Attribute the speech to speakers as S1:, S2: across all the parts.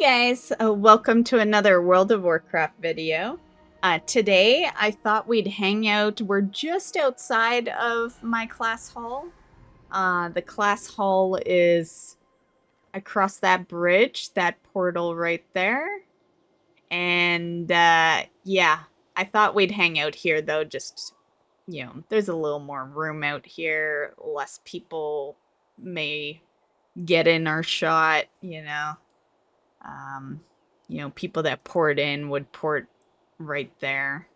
S1: guys, welcome to another World of Warcraft video. Today I thought we'd hang out. We're just outside of my class hall. The class hall is across that bridge, that portal right there. And yeah, I thought we'd hang out here though, just, there's a little more room out here. Less people may get in our shot, people that port in would port right there.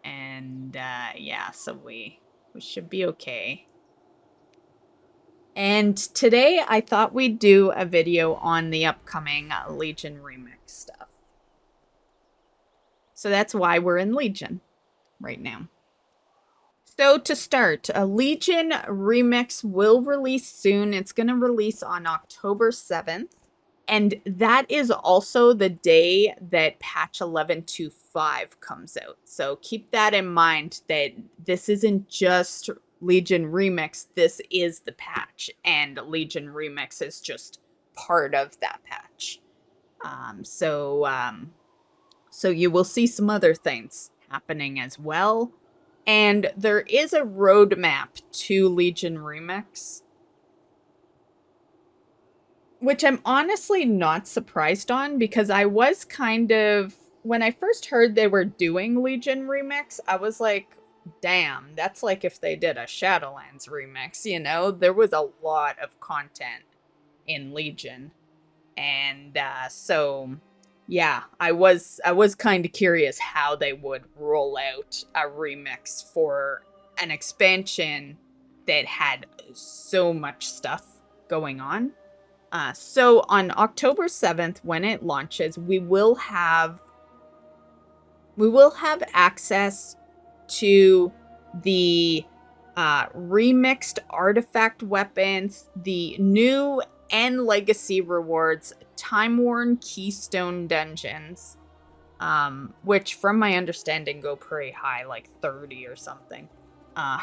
S1: And yeah, so we should be okay. And today I thought we'd do a video on the upcoming Legion Remix stuff. So that's why we're in Legion right now. So to start, a Legion Remix will release soon. It's going to release on October 7th. And that is also the day that patch 11.2.5 comes out. So keep that in mind, that this isn't just Legion Remix, this is the patch. And Legion Remix is just part of that patch. So you will see some other things happening as well. And there is a roadmap to Legion Remix, which I'm honestly not surprised on, because I was kind of, when I first heard they were doing Legion Remix, I was like, damn, that's like if they did a Shadowlands remix, There was a lot of content in Legion. And so, yeah, I was kind of curious how they would roll out a remix for an expansion that had so much stuff going on. So on October 7th, when it launches, we will have access to the remixed artifact weapons, the new and legacy rewards, Timeworned Keystone dungeons, which from my understanding go pretty high, like 30 or something.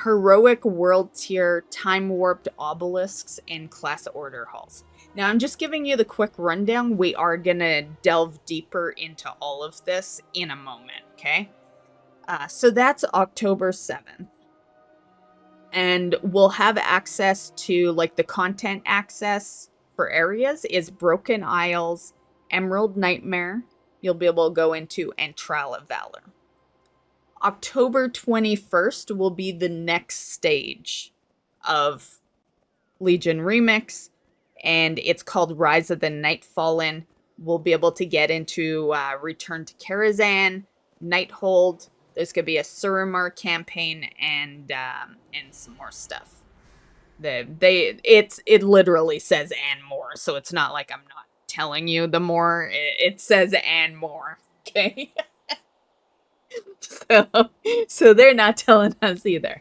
S1: Heroic world tier, Timewarped Obilisks, and class order halls. Now, I'm just giving you the quick rundown. We are going to delve deeper into all of this in a moment, okay? So that's October 7th. And we'll have access to, like, the content access for areas is Broken Isles, Emerald Nightmare. You'll be able to go into, and Trial of Valor. October 21st will be the next stage of Legion Remix, and it's called Rise of the Nightfallen. We'll be able to get into Return to Karazhan, Nighthold. There's going to be a Suramar campaign and some more stuff. It literally says and more, so it's not like I'm not telling you the more. It says and more, okay? So they're not telling us either.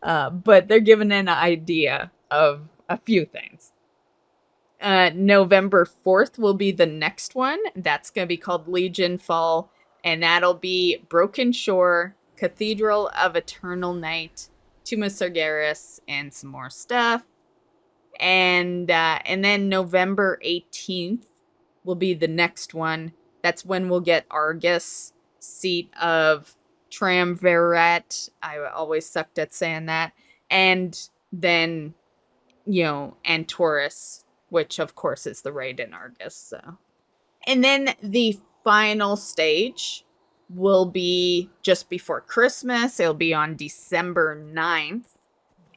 S1: But they're giving an idea of a few things. November 4th will be the next one. That's going to be called Legion Fall. And that'll be Broken Shore, Cathedral of Eternal Night, Tomb of Sargeras, and some more stuff. And then November 18th will be the next one. That's when we'll get Argus, Seat of Triumvirate. I always sucked at saying that. And then, Antorus, which of course is the raid in Argus. So, and then the final stage will be just before Christmas. It'll be on December 9th.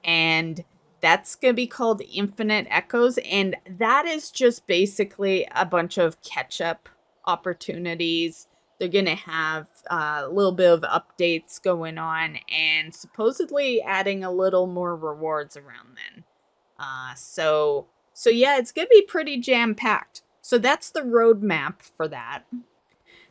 S1: And that's going to be called Infinite Echoes. And that is just basically a bunch of catch-up opportunities. They're going to have a little bit of updates going on and supposedly adding a little more rewards around then. So yeah, it's going to be pretty jam-packed. So that's the roadmap for that.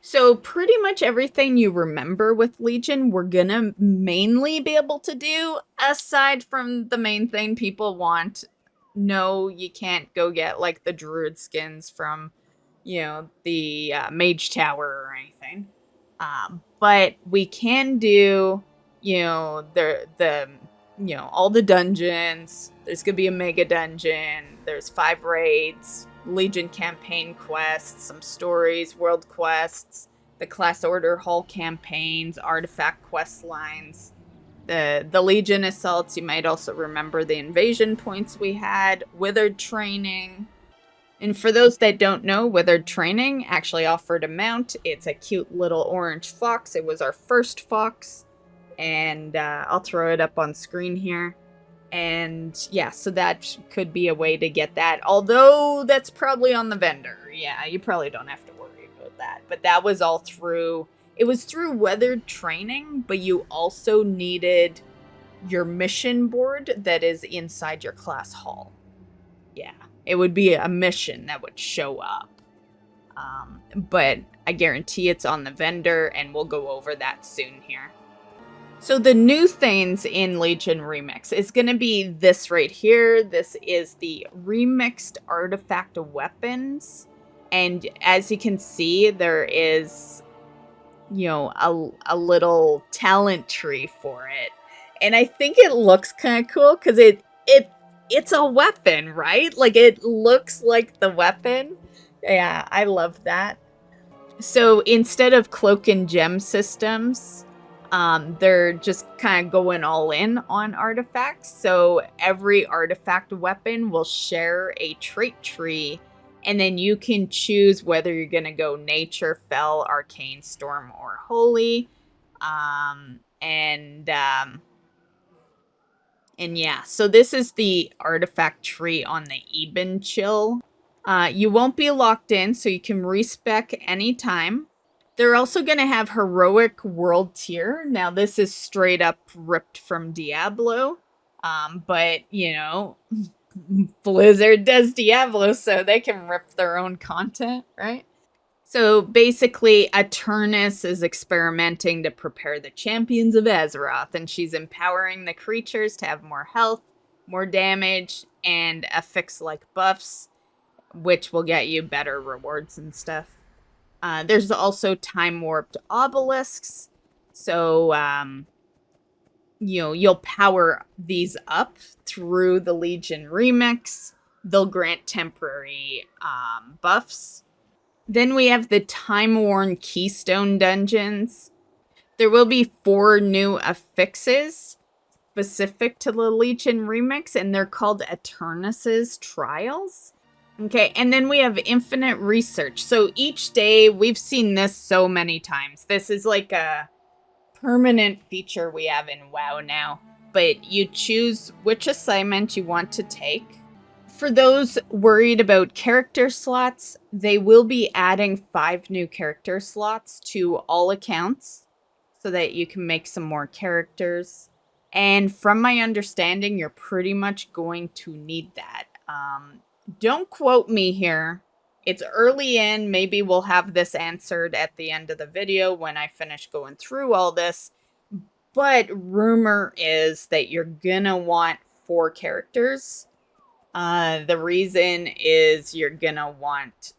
S1: So pretty much everything you remember with Legion, we're going to mainly be able to do, aside from the main thing people want. No, you can't go get, like, the Druid skins from, the Mage Tower or anything. But we can do, all the dungeons. There's going to be a mega dungeon. There's 5 raids. Legion campaign quests, some stories, world quests, the Class Order Hall campaigns, artifact quest lines, the Legion assaults. You might also remember the invasion points we had, Withered training. And for those that don't know, Withered training actually offered a mount. It's a cute little orange fox. It was our first fox. And I'll throw it up on screen here. And yeah, so that could be a way to get that. Although that's probably on the vendor. Yeah, you probably don't have to worry about that. But that was all through... It was through Weathered training, but you also needed your mission board that is inside your class hall. Yeah, it would be a mission that would show up. But I guarantee it's on the vendor, and we'll go over that soon here. So the new things in Legion Remix is going to be this right here. This is the Remixed Artifact Weapons. And as you can see, there is, you know, a little talent tree for it. And I think it looks kind of cool because it's a weapon, right? Like, it looks like the weapon. Yeah, I love that. So instead of cloak and gem systems, they're just kind of going all in on artifacts. So every artifact weapon will share a trait tree, and then you can choose whether you're going to go nature, fell, arcane, storm, or holy. And yeah, so this is the artifact tree on the Eben chill. You won't be locked in, so you can respec anytime. They're also going to have Heroic World Tier. Now, this is straight up ripped from Diablo. But, you know, Blizzard does Diablo, so they can rip their own content, right? So, basically, Aturnus is experimenting to prepare the champions of Azeroth, and she's empowering the creatures to have more health, more damage, and affix-like buffs, which will get you better rewards and stuff. There's also Timewarped Obilisks. So, you know, you'll power these up through the Legion Remix. They'll grant temporary buffs. Then we have the Timeworn Keystone dungeons. There will be 4 new affixes specific to the Legion Remix, and they're called Aturnus's Trials. Okay, and then we have infinite research. So each day, we've seen this so many times. This is like a permanent feature we have in WoW now. But you choose which assignment you want to take. For those worried about character slots, they will be adding 5 new character slots to all accounts so that you can make some more characters. And from my understanding, you're pretty much going to need that. Don't quote me here. It's early in. Maybe we'll have this answered at the end of the video when I finish going through all this. But rumor is that you're gonna want 4 characters. The reason is you're gonna want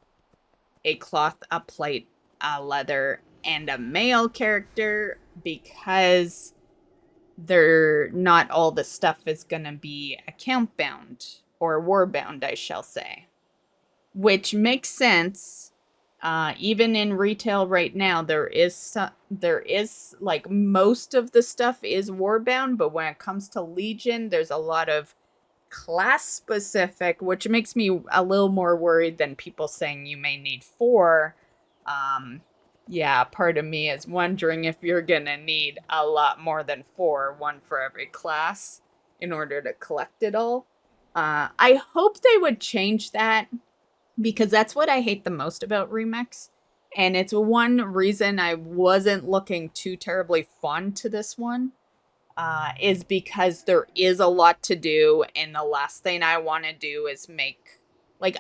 S1: a cloth, a plate, a leather, and a male character because not all the stuff is gonna be account bound. Or warbound, I shall say. Which makes sense. Even in retail right now, there is like most of the stuff is warbound, but when it comes to Legion, there's a lot of class specific, which makes me a little more worried than people saying you may need 4. Yeah, part of me is wondering if you're gonna need a lot more than 4, 1 for every class, in order to collect it all. I hope they would change that, because that's what I hate the most about Remix. And it's one reason I wasn't looking too terribly fond to this one, is because there is a lot to do, and the last thing I want to do is make, like,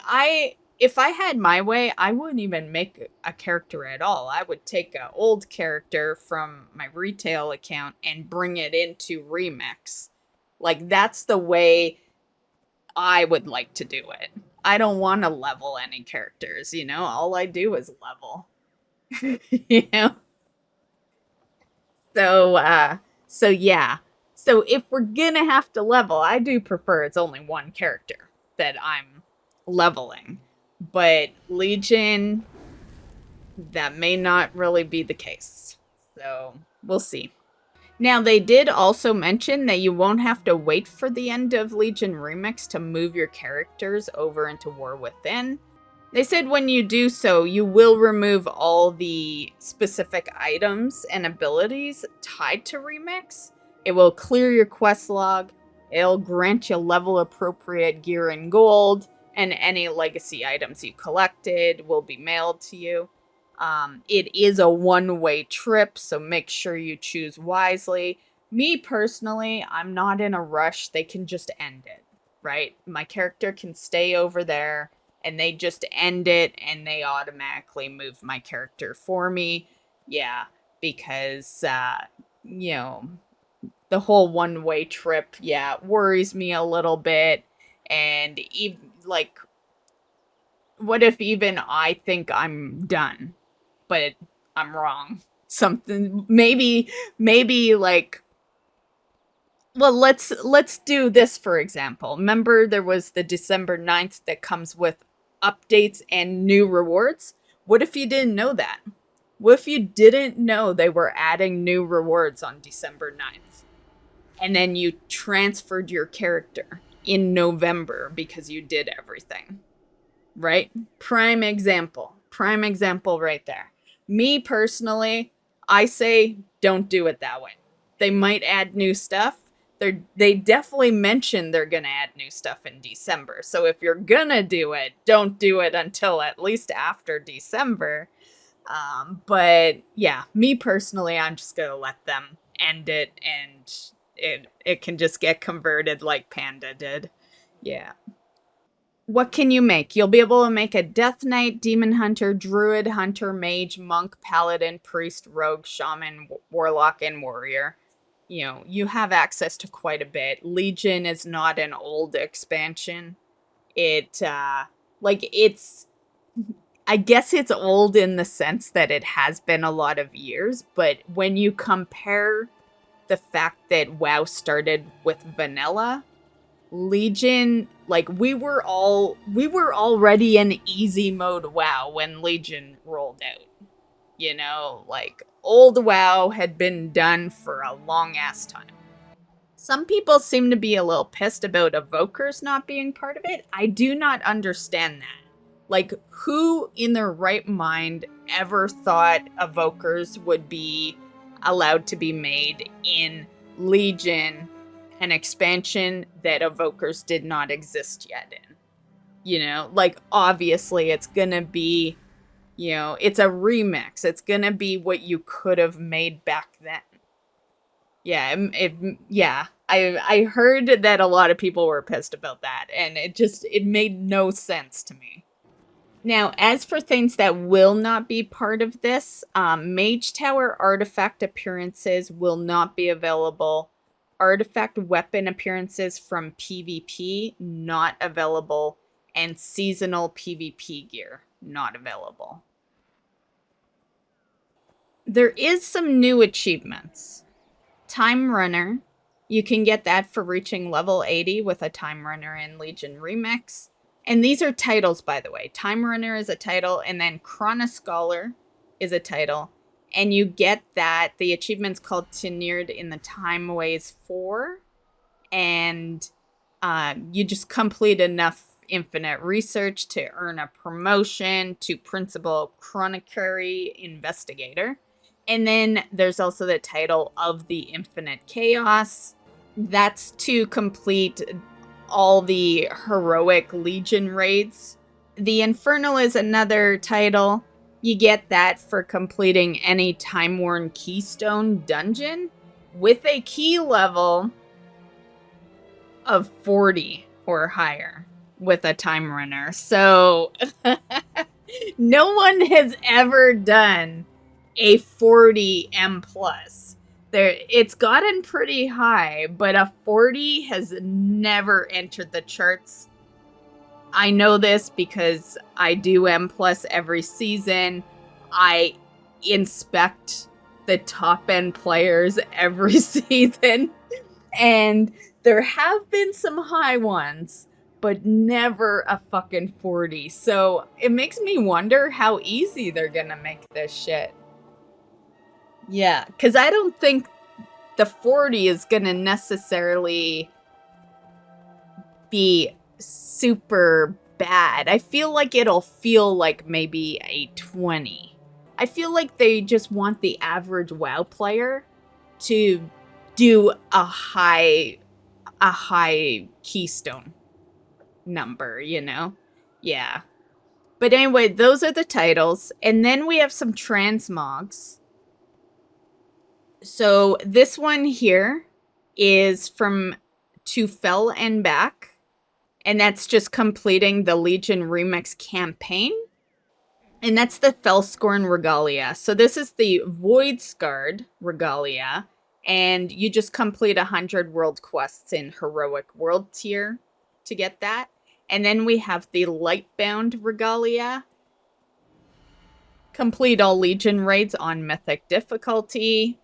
S1: if I had my way, I wouldn't even make a character at all. I would take an old character from my retail account and bring it into Remix. Like, that's the way I would like to do it. I don't want to level any characters, you know? All I do is level. You know? So yeah. So if we're gonna have to level, I do prefer it's only one character that I'm leveling. But Legion, that may not really be the case. So we'll see. Now, they did also mention that you won't have to wait for the end of Legion Remix to move your characters over into War Within. They said when you do so, you will remove all the specific items and abilities tied to Remix. It will clear your quest log. It'll grant you level appropriate gear and gold, and any legacy items you collected will be mailed to you. It is a one-way trip, so make sure you choose wisely. Me personally, I'm not in a rush. They can just end it, right? My character can stay over there, and they just end it, and they automatically move my character for me. Yeah, because, the whole one-way trip, worries me a little bit. And, what if even I think I'm done? But I'm wrong. Something maybe well, let's do this for example. Remember there was the December 9th that comes with updates and new rewards? What if you didn't know that? What if you didn't know they were adding new rewards on December 9th? And then you transferred your character in November because you did everything. Right? Prime example right there. Me personally, I say don't do it that way. They might add new stuff. They definitely mention they're gonna add new stuff in December. So if you're gonna do it, don't do it until at least after December. But yeah, me personally, I'm just gonna let them end it, and it can just get converted like Panda did. Yeah. What can you make? You'll be able to make a Death Knight, Demon Hunter, Druid, Hunter, Mage, Monk, Paladin, Priest, Rogue, Shaman, Warlock, and Warrior. You have access to quite a bit. Legion is not an old expansion. It's, I guess it's old in the sense that it has been a lot of years, but when you compare the fact that WoW started with vanilla, Legion, we were already in easy mode WoW when Legion rolled out. Old WoW had been done for a long ass time. Some people seem to be a little pissed about evokers not being part of it. I do not understand that. Who in their right mind ever thought evokers would be allowed to be made in Legion, an expansion that evokers did not exist yet in? Obviously it's gonna be, it's a remix. It's gonna be what you could have made back then. Yeah, I heard that a lot of people were pissed about that, and it made no sense to me. Now, as for things that will not be part of this, Mage Tower artifact appearances will not be available. Artifact weapon appearances from PvP, not available. And seasonal PvP gear, not available. There is some new achievements. Time Runner, you can get that for reaching level 80 with a Time Runner in Legion Remix. And these are titles, by the way. Time Runner is a title, and then Chronoscholar is a title. And you get that. The achievement's called Tenured in the Time Ways 4. And you just complete enough infinite research to earn a promotion to Principal Chronicary Investigator. And then there's also the title of the Infinite Chaos. That's to complete all the heroic Legion raids. The Infernal is another title. You get that for completing any Timeworn Keystone dungeon with a key level of 40 or higher with a Time Runner. So no one has ever done a 40 M+. It's gotten pretty high, but a 40 has never entered the charts. I know this because I do M+ every season. I inspect the top end players every season, and there have been some high ones, but never a fucking 40. So it makes me wonder how easy they're gonna make this shit. Yeah, because I don't think the 40 is gonna necessarily be super bad. I feel like it'll feel like maybe a 20. I feel like they just want the average WoW player to do a high Keystone number, you know? Yeah. But anyway, those are the titles. And then we have some transmogs. So this one here is from To Fell and Back. And that's just completing the Legion Remix campaign. And that's the Fellscorn Regalia. So this is the Void Scarred Regalia. And you just complete 100 world quests in Heroic World tier to get that. And then we have the Lightbound Regalia. Complete all Legion raids on Mythic difficulty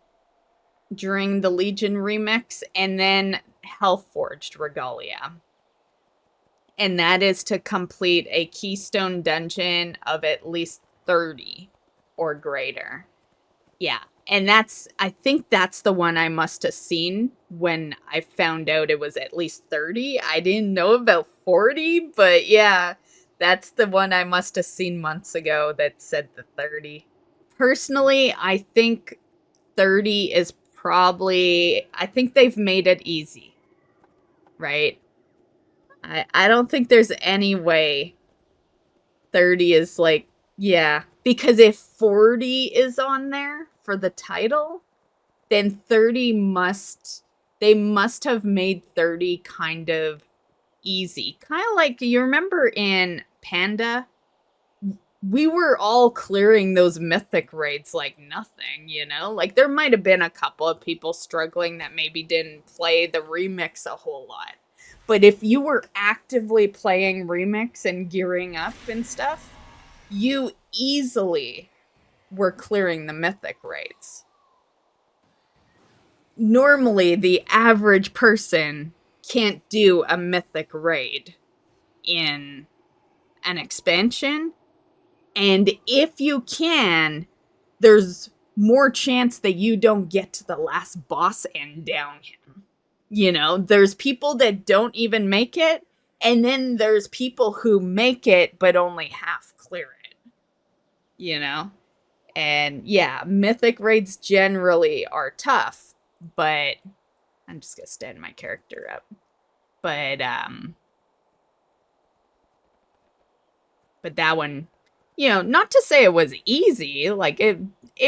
S1: during the Legion Remix. And then Hellforged Regalia. And that is to complete a Keystone dungeon of at least 30 or greater. Yeah. And I think that's the one I must have seen when I found out it was at least 30. I didn't know about 40, but yeah, that's the one I must have seen months ago that said the 30. Personally, I think 30 is probably, I think they've made it easy, right? I don't think there's any way 30 is like, yeah. Because if 40 is on there for the title, then 30 they must have made 30 kind of easy. Kind of like, you remember in Panda? We were all clearing those mythic raids like nothing, you know? Like, there might have been a couple of people struggling that maybe didn't play the remix a whole lot. But if you were actively playing Remix and gearing up and stuff, you easily were clearing the mythic raids. Normally, the average person can't do a mythic raid in an expansion. And if you can, there's more chance that you don't get to the last boss and down him. You know, there's people that don't even make it, and then there's people who make it but only half clear it. You know? And yeah, mythic raids generally are tough, but I'm just gonna stand my character up. But that one, you know, not to say it was easy, like it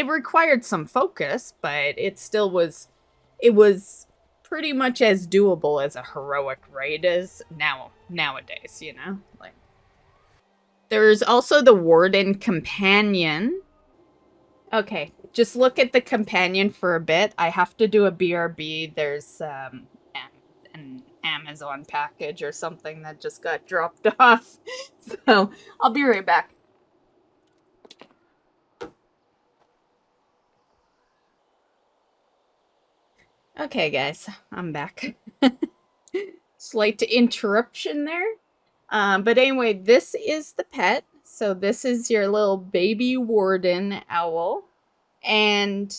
S1: required some focus, but it still was, it was pretty much as doable as a heroic raid is nowadays, you know? Like, there's also the Warden Companion. Okay, just look at the companion for a bit. I have to do a BRB. There's an Amazon package or something that just got dropped off. So I'll be right back. Okay, guys, I'm back. Slight interruption there. But anyway, this is the pet. So this is your little baby warden owl. And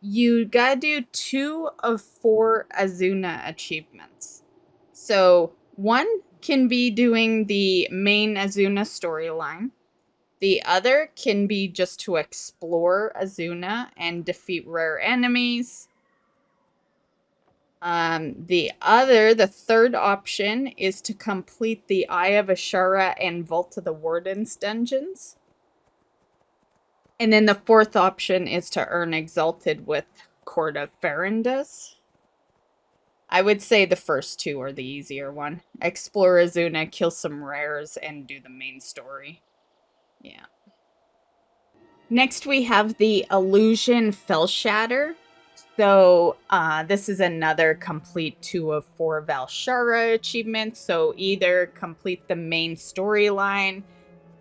S1: you gotta do 2 of 4 Azuna achievements. So 1 can be doing the main Azuna storyline. The other can be just to explore Azuna and defeat rare enemies. The third option is to complete the Eye of Ashara and Vault of the Wardens dungeons. And then the fourth option is to earn Exalted with Court of Farandas. I would say the first 2 are the easier one. Explore Azuna, kill some rares, and do the main story. Yeah. Next we have the Illusion Fellshatter. So, this is another complete 2 of 4 Valshara achievements. So, either complete the main storyline,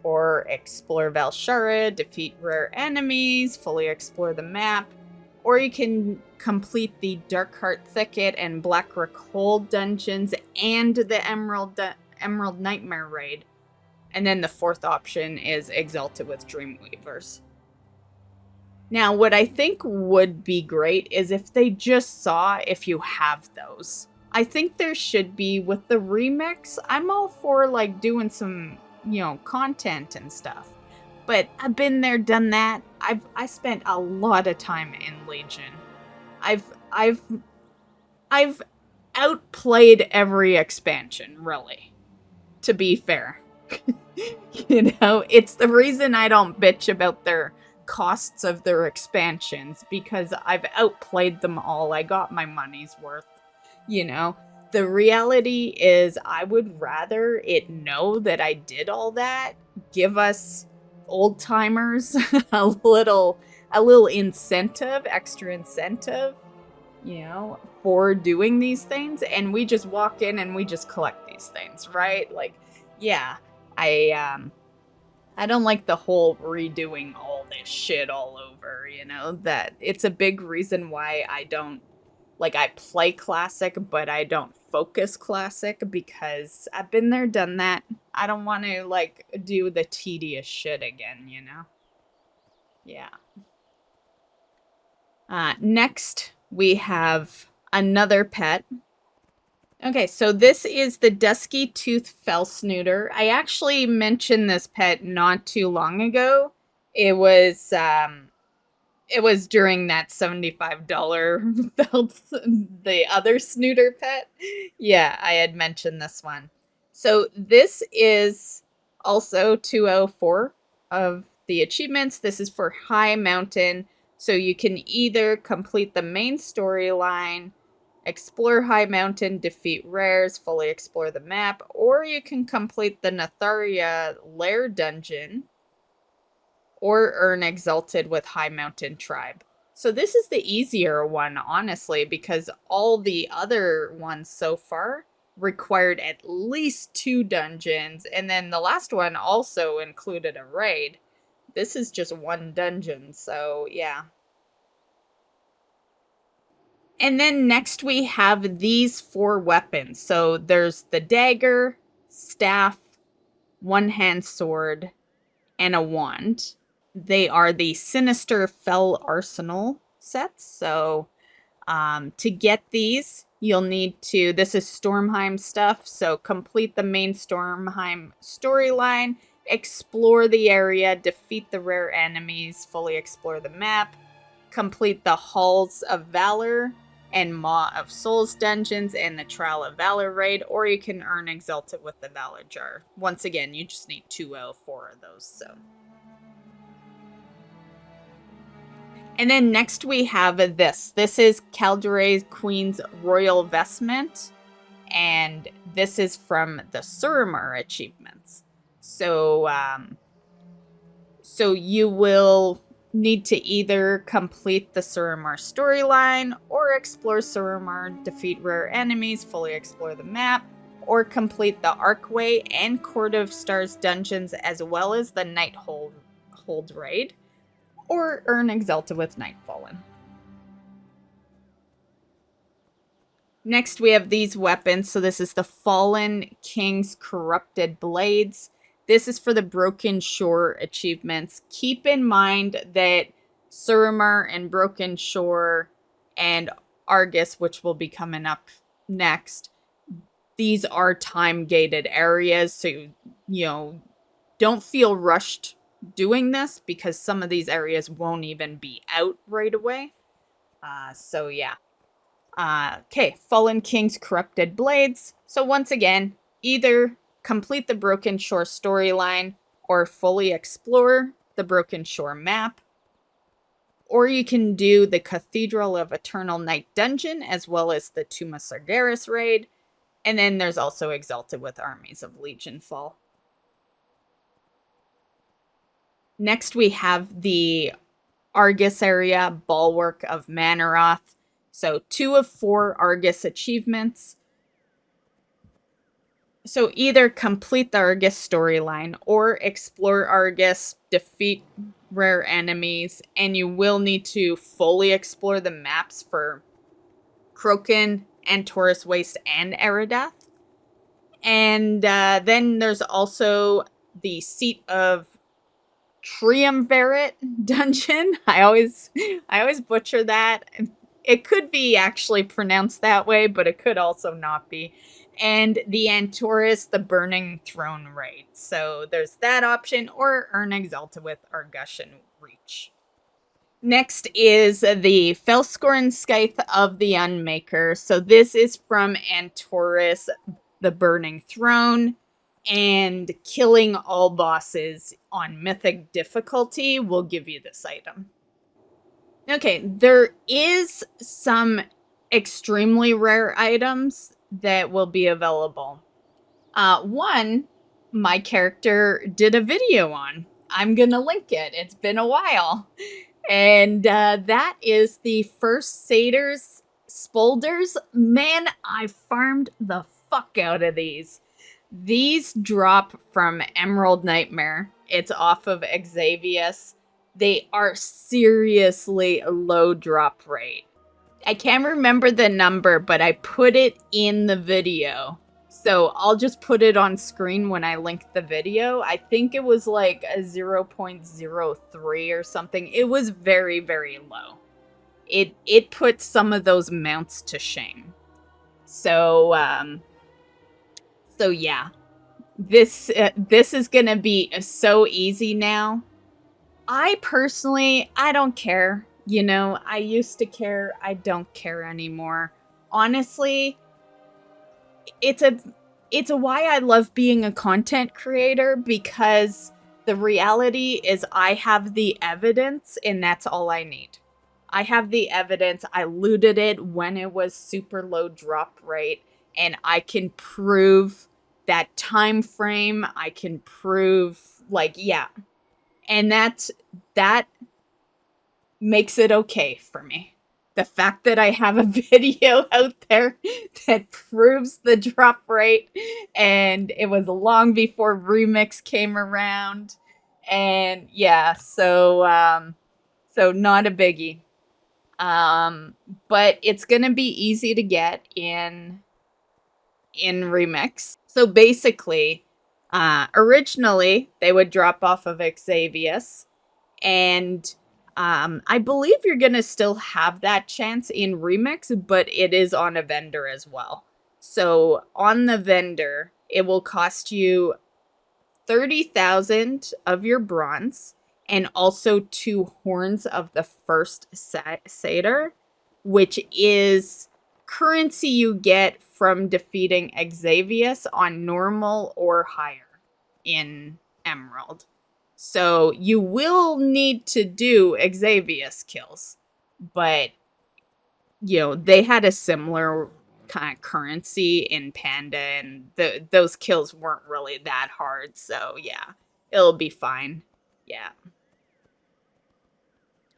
S1: or explore Valshara, defeat rare enemies, fully explore the map, or you can complete the Darkheart Thicket and Blackrock Hold dungeons and the Emerald Nightmare raid. And then the fourth option is Exalted with Dreamweavers. Now, what I think would be great is if they just saw if you have those. I think there should be with the remix. I'm all for like doing some, content and stuff. But I've been there, done that. I spent a lot of time in Legion. I've outplayed every expansion, really. To be fair. It's the reason I don't bitch about their costs of their expansions, because I've outplayed them all. I got my money's worth. The reality is I would rather it know that I did all that, give us old timers a little incentive, extra incentive, for doing these things, and we just walk in and we just collect these things, right? Like, yeah, I don't like the whole redoing all this shit all over, that it's a big reason why I don't, like, I play Classic, but I don't focus Classic, because I've been there, done that. I don't want to, like, do the tedious shit again, Yeah. Next, we have another pet. Okay, so this is the Dusky Tooth Fellsnooter. I actually mentioned this pet not too long ago. It was during that $75 the other snooter pet. Yeah, I had mentioned this one. So this is also 204 of the achievements. This is for High Mountain. So you can either complete the main storyline, explore High Mountain, defeat rares, fully explore the map, or you can complete the Natharia Lair dungeon, or earn Exalted with High Mountain Tribe. So this is the easier one, honestly, because all the other ones so far required at least 2 dungeons, and then the last one also included a raid. This is just 1 dungeon, so yeah. And then next we have these 4 weapons. So there's the dagger, staff, one-hand sword, and a wand. They are the Sinister Fell Arsenal sets. So to get these, you'll need to, this is Stormheim stuff, so complete the main Stormheim storyline, explore the area, defeat the rare enemies, fully explore the map, complete the Halls of Valor and Maw of Souls dungeons and the Trial of Valor raid, or you can earn Exalted with the Valor Jar. Once again, you just need 2 out of 4 of those, so. And then next we have this. This is Caldere's Queen's Royal Vestment, and this is from the Suramar achievements. So, so you will need to either complete the Suramar storyline, or explore Suramar, defeat rare enemies, fully explore the map, or complete the Archway and Court of Stars dungeons, as well as the Nighthold raid, or earn Exalted with Nightfallen. Next, we have these weapons. So this is the Fallen King's Corrupted Blades. This is for the Broken Shore achievements. Keep in mind that Suramar and Broken Shore and Argus, which will be coming up next, these are time-gated areas. So, don't feel rushed doing this, because some of these areas won't even be out right away. So yeah. Okay, Fallen King's Corrupted Blades. So once again, either complete the Broken Shore storyline, or fully explore the Broken Shore map, or you can do the Cathedral of Eternal Night dungeon, as well as the Tomb of Sargeras raid, and then there's also Exalted with Armies of Legion Fall. Next, we have the Argus area, Bulwark of Manaroth. So 2 of 4 Argus achievements. So either complete the Argus storyline, or explore Argus, defeat rare enemies, and you will need to fully explore the maps for Kroken and Taurus Waste and Eridath. And then there's also the Seat of Triumvirate dungeon. I always butcher that. It could be actually pronounced that way, but it could also not be. And the Antorus, the Burning Throne raid. So there's that option, or earn Exalta with Argushan Reach. Next is the Felscorn Scythe of the Unmaker. So this is from Antorus, the Burning Throne, and killing all bosses on mythic difficulty will give you this item. Okay, there is some extremely rare items that will be available. One, my character did a video on. I'm gonna link it. It's been a while. And that is the first Satyrs Spolders. Man, I farmed the fuck out of these. These drop from Emerald Nightmare. It's off of Xavius. They are seriously low drop rate. I can't remember the number, but I put it in the video. So I'll just put it on screen when I link the video. I think it was like a 0.03 or something. It was very, very low. It put some of those mounts to shame. So yeah. This is gonna be so easy now. I personally, I don't care. You know, I used to care. I don't care anymore. Honestly, it's a why I love being a content creator, because the reality is I have the evidence and that's all I need. I have the evidence. I looted it when it was super low drop rate, and I can prove that time frame. I can prove, like, yeah. And that makes it okay for me. The fact that I have a video out there that proves the drop rate, and it was long before Remix came around. And yeah, so not a biggie. But it's going to be easy to get in Remix. So basically, originally they would drop off of Xavius, and I believe you're going to still have that chance in Remix, but it is on a vendor as well. So on the vendor, it will cost you 30,000 of your bronze, and also 2 horns of the first satyr, which is currency you get from defeating Xavius on normal or higher in Emerald. So you will need to do Xavius kills, but you know, they had a similar kind of currency in Panda, and those kills weren't really that hard. So yeah, it'll be fine. Yeah.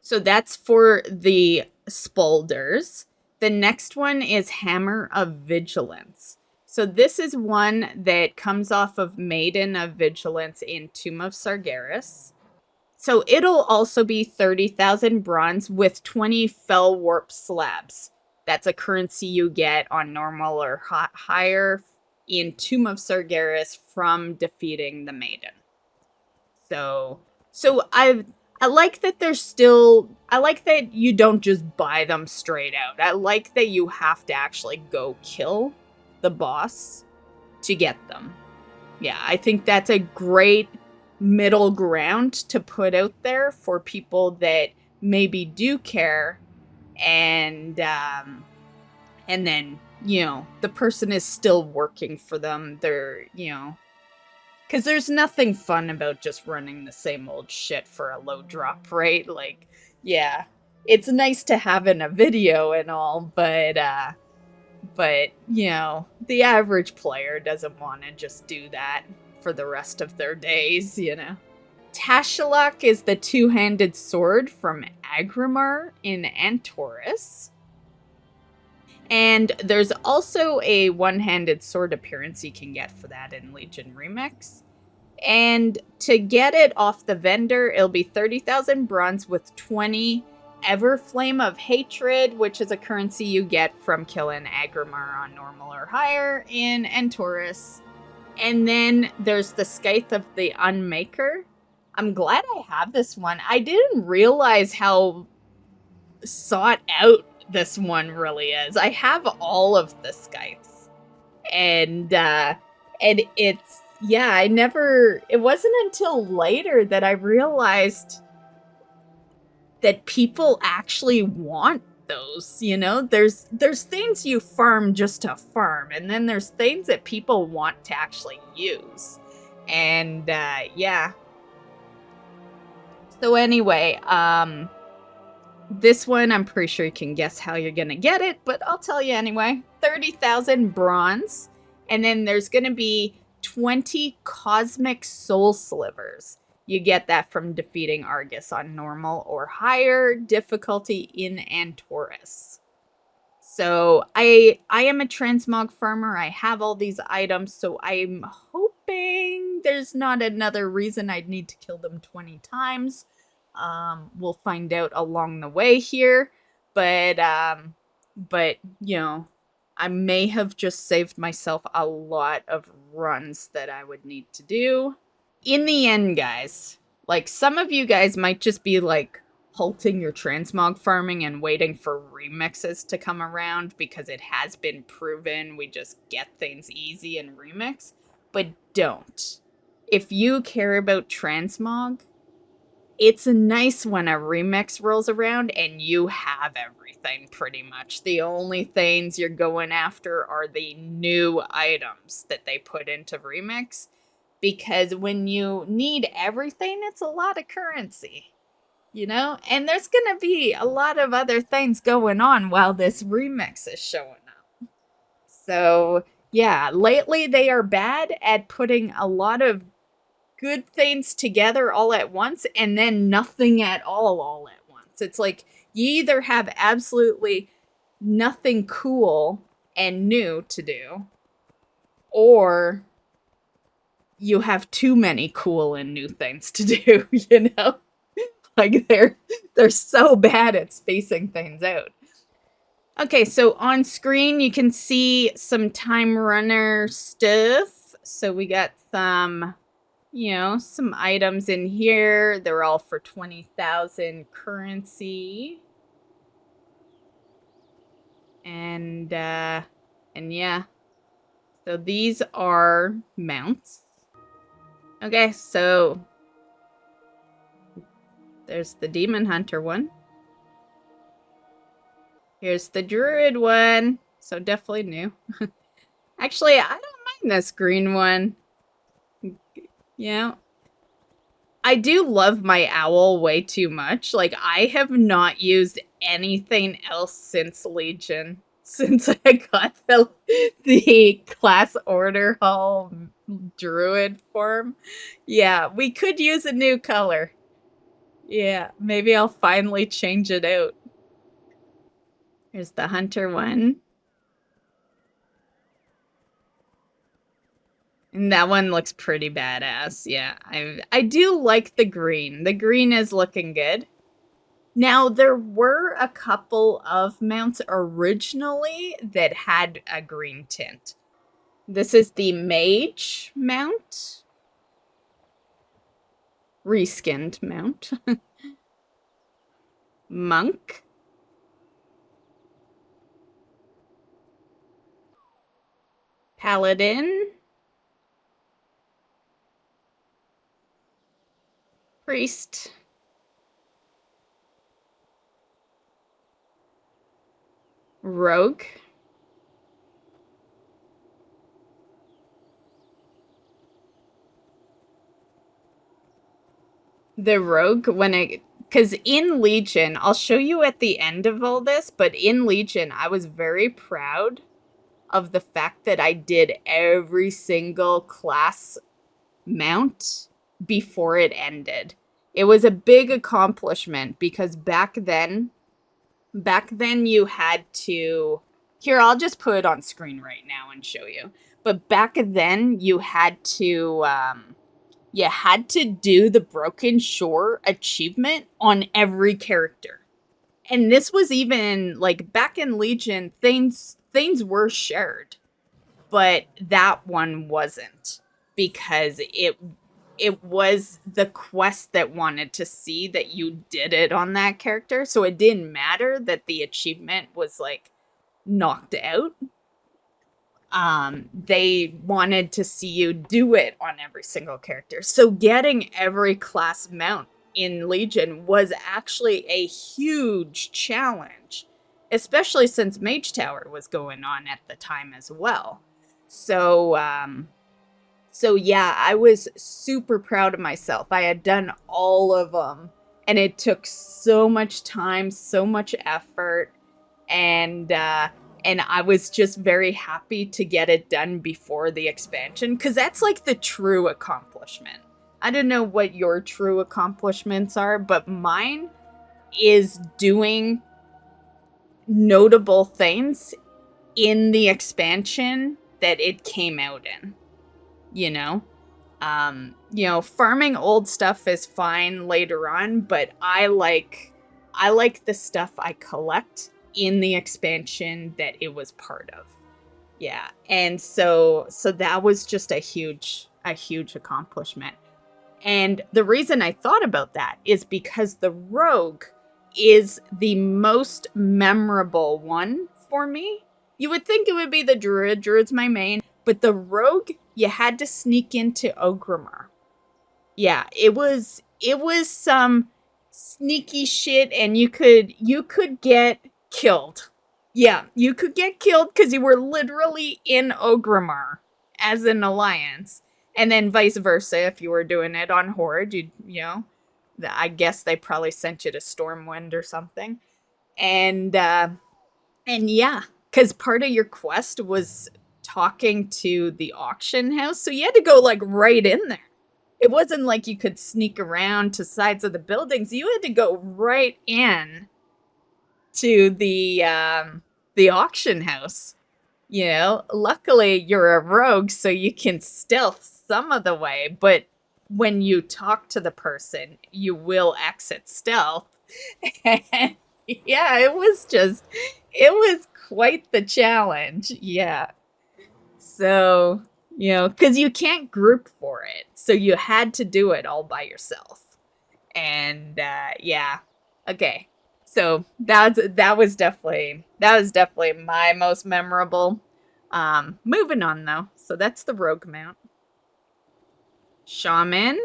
S1: So that's for the Spolders. The next one is Hammer of Vigilance. So this is one that comes off of Maiden of Vigilance in Tomb of Sargeras. So it'll also be 30,000 bronze with 20 Fell Warp slabs. That's a currency you get on normal or higher in Tomb of Sargeras from defeating the Maiden. So I like that there's still, I like that you don't just buy them straight out. I like that you have to actually go kill the boss to get them. Yeah, I think that's a great middle ground to put out there for people that maybe do care, and then, you know, the person is still working for them. They're, you know, because there's nothing fun about just running the same old shit for a low drop rate. Like, yeah, it's nice to have in a video and all, but you know, the average player doesn't want to just do that for the rest of their days, you know. Tashalok is the two-handed sword from Agrimar in Antorus. And there's also a one-handed sword appearance you can get for that in Legion Remix. And to get it off the vendor, it'll be 30,000 bronze with 20 Everflame of Hatred, which is a currency you get from killing Agrimar on normal or higher in Antorus. And then there's the Scythe of the Unmaker. I'm glad I have this one. I didn't realize how sought out this one really is. I have all of the Scythes. And it's, yeah, it wasn't until later that I realized that people actually want those, you know? There's things you farm just to farm, and then there's things that people want to actually use. And yeah. So anyway, this one I'm pretty sure you can guess how you're gonna get it, but I'll tell you anyway. 30,000 bronze, and then there's gonna be 20 cosmic soul slivers. You get that from defeating Argus on normal or higher difficulty in Antorus. So I am a transmog farmer. I have all these items, so I'm hoping there's not another reason I'd need to kill them 20 times. We'll find out along the way here, but you know, I may have just saved myself a lot of runs that I would need to do. In the end, guys, like, some of you guys might just be like halting your transmog farming and waiting for remixes to come around because it has been proven we just get things easy in remix, but don't. If you care about transmog, it's nice when a remix rolls around and you have everything pretty much. The only things you're going after are the new items that they put into remix, because when you need everything, it's a lot of currency, you know? And there's gonna be a lot of other things going on while this remix is showing up. So yeah, lately they are bad at putting a lot of good things together all at once and then nothing at all at once. It's like you either have absolutely nothing cool and new to do, or you have too many cool and new things to do, you know? Like they're so bad at spacing things out. Okay, so on screen you can see some Time Runner stuff. So we got some, you know, some items in here. They're all for 20,000 currency. And yeah. So these are mounts. Okay, so there's the Demon Hunter one. Here's the Druid one. So definitely new. Actually, I don't mind this green one. Yeah. I do love my owl way too much. Like, I have not used anything else since Legion. Since I got the class order hall druid form. Yeah, we could use a new color. Yeah, maybe I'll finally change it out. Here's the hunter one. And that one looks pretty badass. Yeah, I do like the green. The green is looking good. Now, there were a couple of mounts originally that had a green tint. This is the Mage mount. Reskinned mount. Monk. Paladin. Priest. Rogue. The rogue, because in Legion, I'll show you at the end of all this, but in Legion, I was very proud of the fact that I did every single class mount before it ended. It was a big accomplishment because back then you had to, here, I'll just put it on screen right now and show you. But back then you had to do the Broken Shore achievement on every character. And this was even, like, back in Legion, things were shared. But that one wasn't. because it was the quest that wanted to see that you did it on that character. So it didn't matter that the achievement was like knocked out. They wanted to see you do it on every single character. So getting every class mount in Legion was actually a huge challenge, especially since Mage Tower was going on at the time as well. So yeah, I was super proud of myself. I had done all of them, and it took so much time, so much effort, and I was just very happy to get it done before the expansion, because that's like the true accomplishment. I don't know what your true accomplishments are, but mine is doing notable things in the expansion that it came out in, you know? Farming old stuff is fine later on, but I like the stuff I collect in the expansion that it was part of. Yeah. And so that was just a huge accomplishment. And the reason I thought about that is because the rogue is the most memorable one for me. You would think it would be the druid. Druid's my main. But the rogue, you had to sneak into Orgrimmar. Yeah, it was some sneaky shit, and you could get killed. Yeah, you could get killed because you were literally in Orgrimmar as an alliance. And then vice versa, if you were doing it on Horde, I guess they probably sent you to Stormwind or something. And yeah, because part of your quest was talking to the auction house, so you had to go like right in there. It wasn't like you could sneak around to sides of the buildings. You had to go right in to the auction house. Luckily you're a rogue, so you can stealth some of the way, but when you talk to the person, you will exit stealth. And yeah, it was quite the challenge. Yeah. So, because you can't group for it. So you had to do it all by yourself. And yeah. Okay. So that was definitely my most memorable. Moving on though. So that's the rogue mount. Shaman.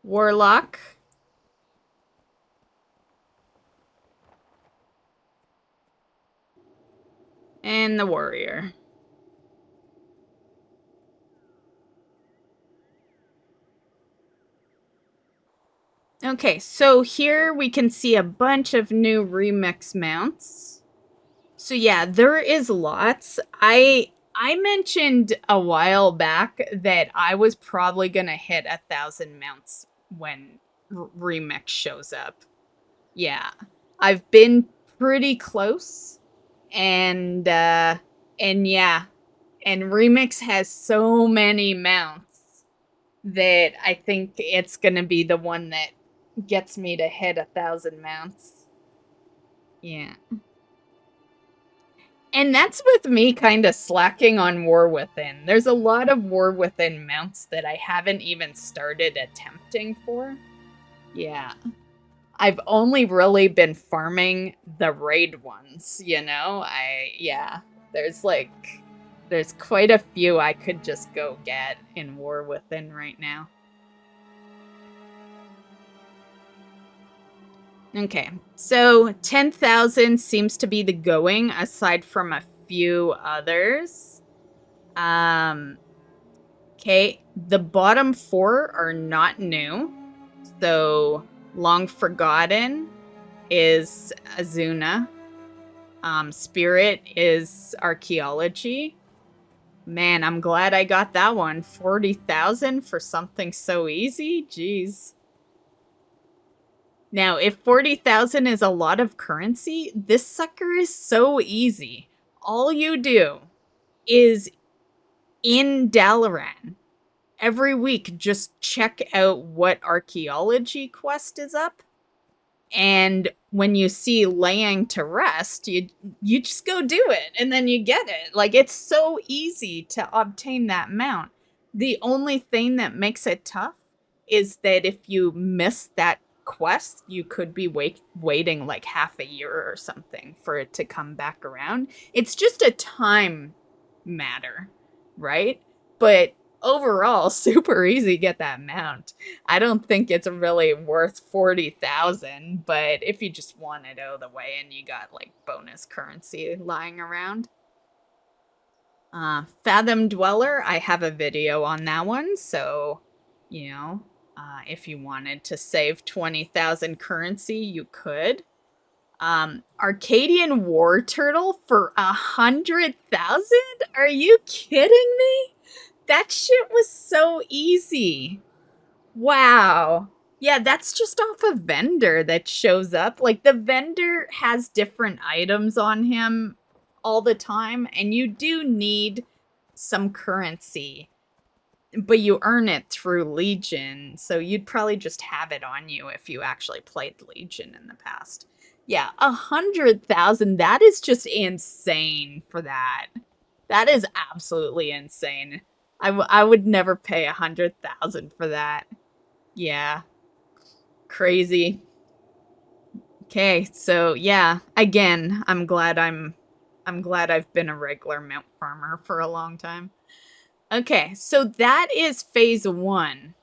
S1: Warlock. And the warrior. Okay, so here we can see a bunch of new remix mounts. So yeah, there is lots. I mentioned a while back that I was probably gonna hit 1,000 mounts when Remix shows up. Yeah, I've been pretty close, and yeah, and Remix has so many mounts that I think it's gonna be the one that gets me to hit 1,000 mounts. Yeah. And that's with me kind of slacking on War Within. There's a lot of War Within mounts that I haven't even started attempting for. Yeah. I've only really been farming the raid ones, yeah. There's quite a few I could just go get in War Within right now. Okay, so 10,000 seems to be the going, aside from a few others. Okay, the bottom 4 are not new. So, Long Forgotten is Azuna. Spirit is Archaeology. Man, I'm glad I got that one. 40,000 for something so easy? Jeez. Now, if 40,000 is a lot of currency, this sucker is so easy. All you do is in Dalaran, every week, just check out what archaeology quest is up. And when you see laying to rest, you just go do it, and then you get it. Like, it's so easy to obtain that mount. The only thing that makes it tough is that if you miss that quest, you could be waiting like half a year or something for it to come back around. It's just a time matter, right? But overall, super easy to get that mount. I don't think it's really worth 40,000, but if you just want it out of the way and you got like bonus currency lying around. Fathom Dweller, I have a video on that one, so, you know, if you wanted to save 20,000 currency, you could. Arcadian War Turtle for 100,000? Are you kidding me? That shit was so easy. Wow. Yeah, that's just off a vendor that shows up. Like, the vendor has different items on him all the time, and you do need some currency, but you earn it through Legion, so you'd probably just have it on you if you actually played Legion in the past. Yeah, 100,000, that is just insane for that. That is absolutely insane. I would never pay 100,000 for that. Yeah. Crazy. Okay, so yeah, again, I'm glad I've been a regular mount farmer for a long time. Okay, so that is phase 1.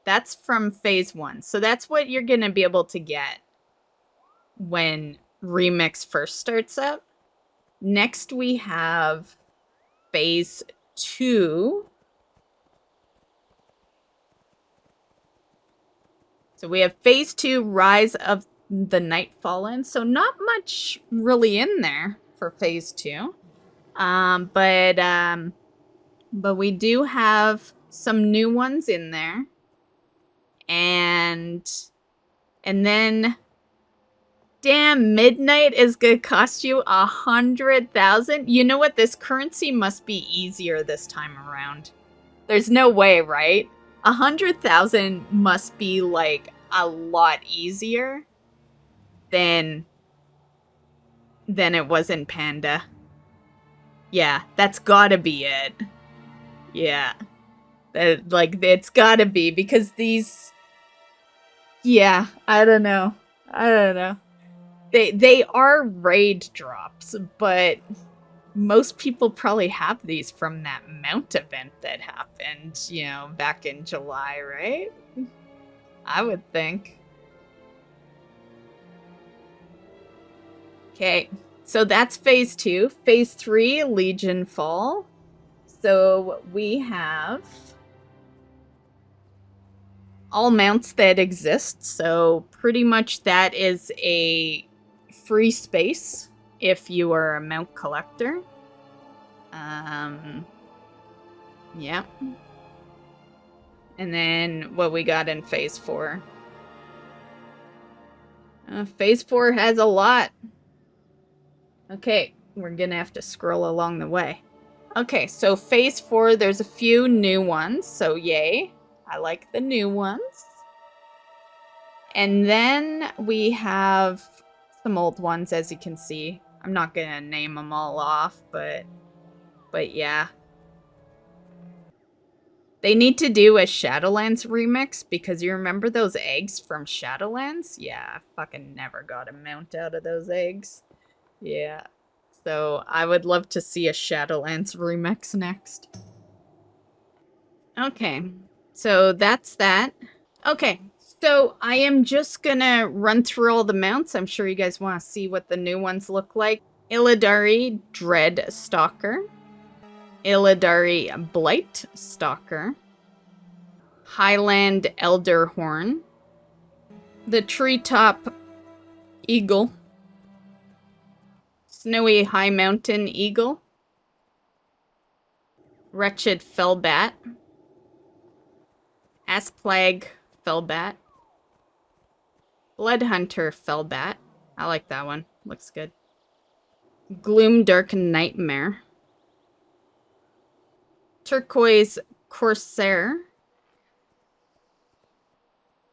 S1: That's from phase 1. So that's what you're going to be able to get when Remix first starts up. Next we have phase 2. So we have phase 2, Rise of the Night Fallen. So not much really in there for phase 2. But we do have some new ones in there. And then, damn, Midnight is gonna cost you 100,000. You know what? This currency must be easier this time around. There's no way, right? 100,000 must be like a lot easier than it was in Panda. Yeah, that's gotta be it. Yeah. Like, it's gotta be, because these... Yeah, I don't know. They are raid drops, but most people probably have these from that mount event that happened, you know, back in July, right? I would think. Okay, so that's phase 2. Phase 3, Legion Fall. So we have all mounts that exist, so pretty much that is a free space if you are a mount collector. Yeah. And then what we got in phase 4. Phase 4 has a lot. Okay, we're gonna have to scroll along the way. Okay, so phase 4, there's a few new ones, so yay. I like the new ones. And then we have some old ones, as you can see. I'm not gonna name them all off, but yeah. They need to do a Shadowlands remix, because you remember those eggs from Shadowlands? Yeah, I fucking never got a mount out of those eggs. Yeah. So I would love to see a Shadowlands remix next. Okay, so that's that. Okay, so I am just gonna run through all the mounts. I'm sure you guys want to see what the new ones look like. Illidari Dread Stalker. Illidari Blight Stalker. Highland Elderhorn. The Treetop Eagle. Snowy High Mountain Eagle. Wretched Fellbat. Asplague Fellbat. Bloodhunter Fellbat. I like that one. Looks good. Gloomdark Nightmare. Turquoise Corsair.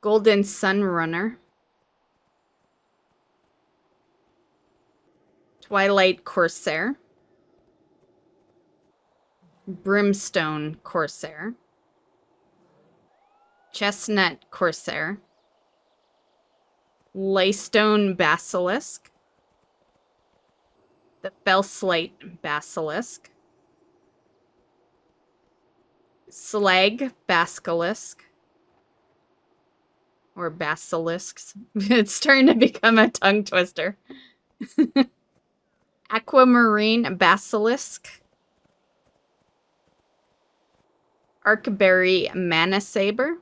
S1: Golden Sunrunner. Twilight Corsair, Brimstone Corsair, Chestnut Corsair, Laystone Basilisk, the Fellslate Basilisk, Slag Basilisk, or Basilisks. It's starting to become a tongue twister. Aquamarine Basilisk, Arcberry Manasaber,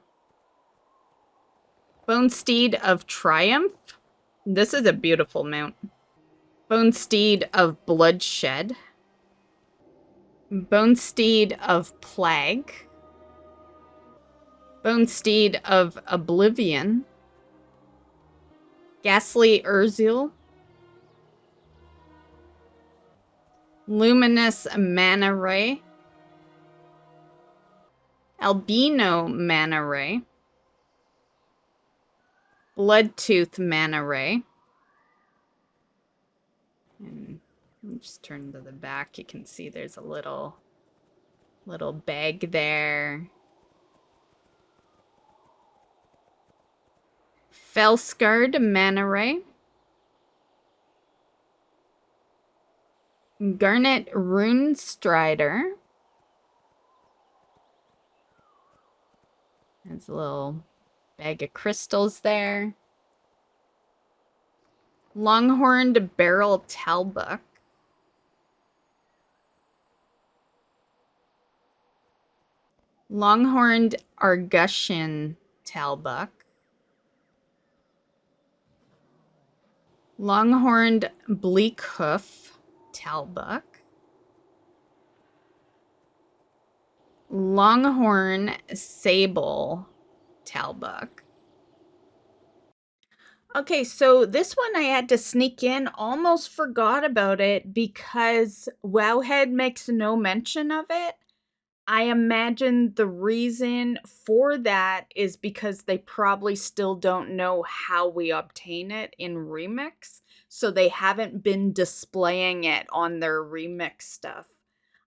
S1: Bonesteed of Triumph. This is a beautiful mount. Bonesteed of Bloodshed, Bonesteed of Plague, Bonesteed of Oblivion, Ghastly Urzil, Luminous Mana Ray, Albino Mana Ray, Bloodtooth Mana Ray. And just turn to the back. You can see there's a little bag there. Felscard Mana Ray, Garnet Rune Strider. There's a little bag of crystals there. Longhorned Barrel Talbuck, Longhorned Argushian Talbuck, Longhorned Bleakhoof Talbuck, Longhorn Sable Talbuck. Okay, so this one I had to sneak in, almost forgot about it because Wowhead makes no mention of it. I imagine the reason for that is because they probably still don't know how we obtain it in Remix, so they haven't been displaying it on their Remix stuff.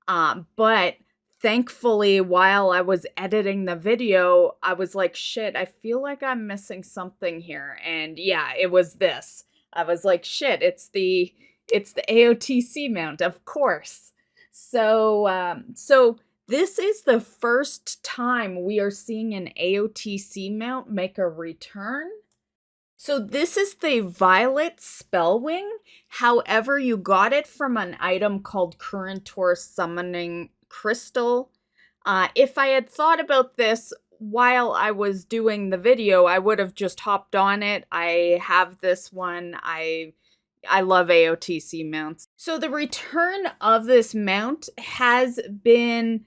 S1: But thankfully, while I was editing the video, I was like, shit, I feel like I'm missing something here. And yeah, it was this. I was like, shit, it's the AOTC mount, of course. So this is the first time we are seeing an AOTC mount make a return. So this is the Violet Spellwing. However, you got it from an item called Currentor Summoning Crystal. If I had thought about this while I was doing the video, I would have just hopped on it. I have this one. I love AOTC mounts. So the return of this mount has been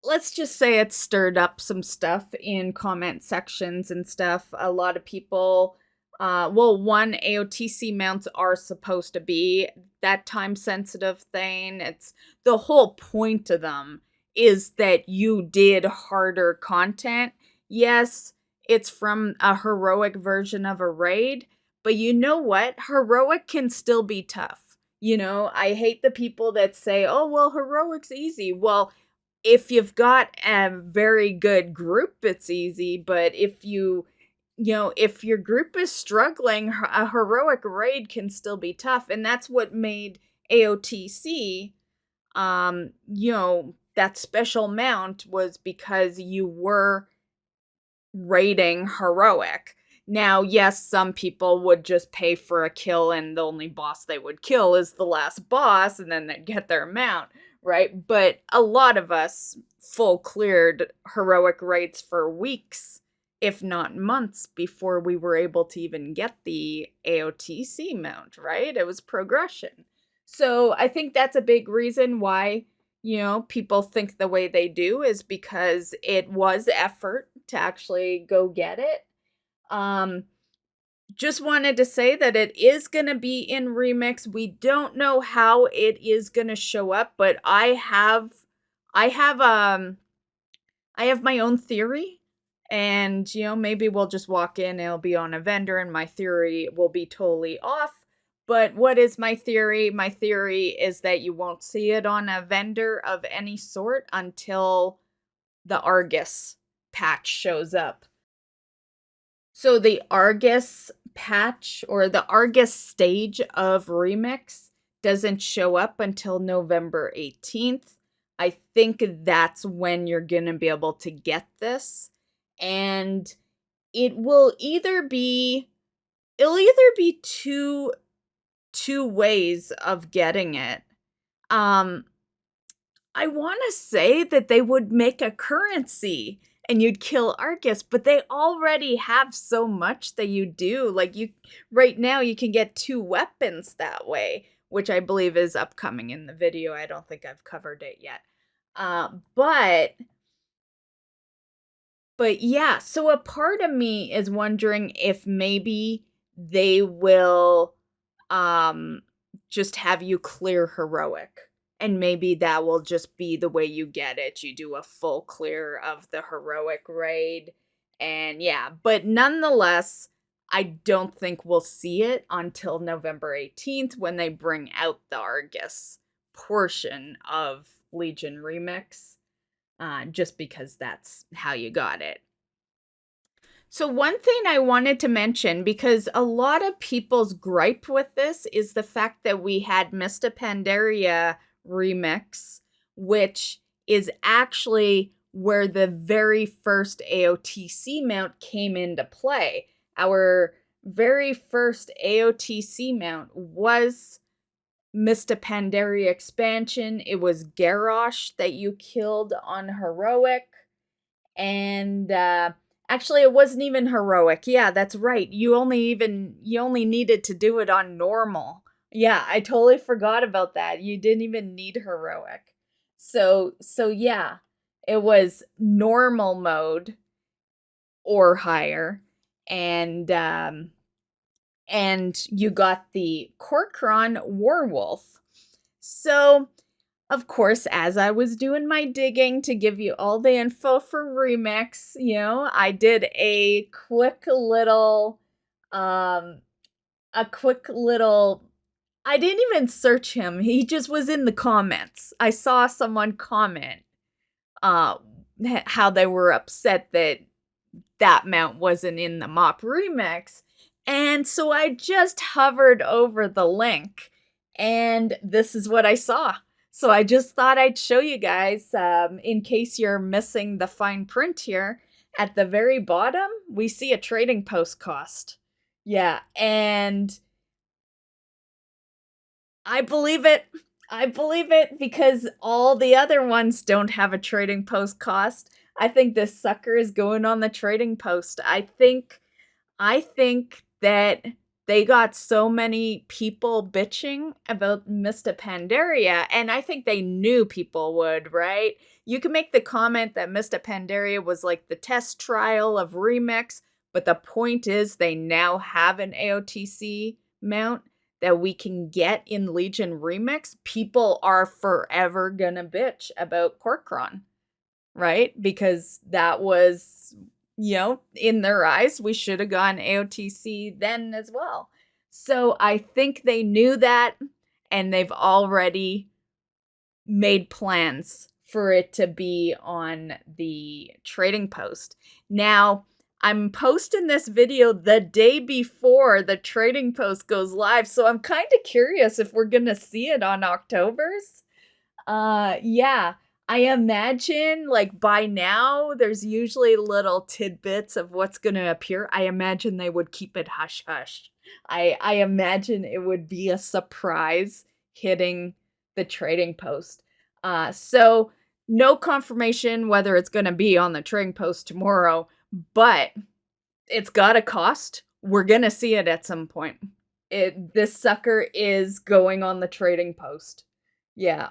S1: let's just say it stirred up some stuff in comment sections and stuff. A lot of people, one, AOTC mounts are supposed to be that time sensitive thing. It's the whole point of them is that you did harder content. Yes, it's from a heroic version of a raid, but you know what? Heroic can still be tough. You know, I hate the people that say, oh, well, heroic's easy. Well, if you've got a very good group, it's easy. But if if your group is struggling, a heroic raid can still be tough. And that's what made AOTC, that special mount was because you were raiding heroic. Now, yes, some people would just pay for a kill and the only boss they would kill is the last boss and then they'd get their mount, right? But a lot of us full cleared heroic raids for weeks, if not months, before we were able to even get the AOTC mount, right? It was progression. So I think that's a big reason why, people think the way they do is because it was effort to actually go get it. Just wanted to say that it is going to be in Remix. We don't know how it is going to show up, but I have my own theory, and maybe we'll just walk in, it'll be on a vendor and my theory will be totally off, But what is my theory? My theory is that you won't see it on a vendor of any sort until the Argus patch shows up. So the Argus patch or the Argus stage of Remix doesn't show up until November 18th. I think that's when you're going to be able to get this. And it will either be two ways of getting it. I want to say that they would make a currency and you'd kill Argus, but they already have so much that you do. Like right now you can get 2 weapons that way, which I believe is upcoming in the video. I don't think I've covered it yet. But yeah, so a part of me is wondering if maybe they will just have you clear heroic. And maybe that will just be the way you get it. You do a full clear of the heroic raid. And yeah, but nonetheless, I don't think we'll see it until November 18th when they bring out the Argus portion of Legion Remix. Just because that's how you got it. So one thing I wanted to mention, because a lot of people's gripe with this is the fact that we had Mr. Pandaria Remix, which is actually where the very first AOTC mount came into play. Our very first AOTC mount was Mr. Pandaria expansion. It was Garrosh that you killed on heroic. And actually it wasn't even heroic. Yeah, that's right. You only needed to do it on normal. Yeah, I totally forgot about that. You didn't even need heroic. So yeah, it was normal mode or higher, and you got the Korkron Warwolf. So of course, as I was doing my digging to give you all the info for Remix, I did a quick little, I didn't even search him. He just was in the comments. I saw someone comment, how they were upset that mount wasn't in the MOP Remix. And so I just hovered over the link and this is what I saw. So I just thought I'd show you guys, in case you're missing the fine print here. At the very bottom, we see a trading post cost. Yeah, and I believe it. I believe it because all the other ones don't have a trading post cost. I think this sucker is going on the trading post. I think that they got so many people bitching about Mr. Pandaria, and I think they knew people would, right? You can make the comment that Mr. Pandaria was like the test trial of Remix, but the point is they now have an AOTC mount that we can get in Legion Remix. People are forever gonna bitch about Korkron, right? Because that was, in their eyes, we should have gone AOTC then as well. So I think they knew that, and they've already made plans for it to be on the trading post. Now, I'm posting this video the day before the trading post goes live, so I'm kind of curious if we're going to see it on October's. Yeah. I imagine, like, by now, there's usually little tidbits of what's going to appear. I imagine they would keep it hush-hush. I imagine it would be a surprise hitting the trading post. So, no confirmation whether it's going to be on the trading post tomorrow, but it's got a cost. We're going to see it at some point. This sucker is going on the trading post. Yeah.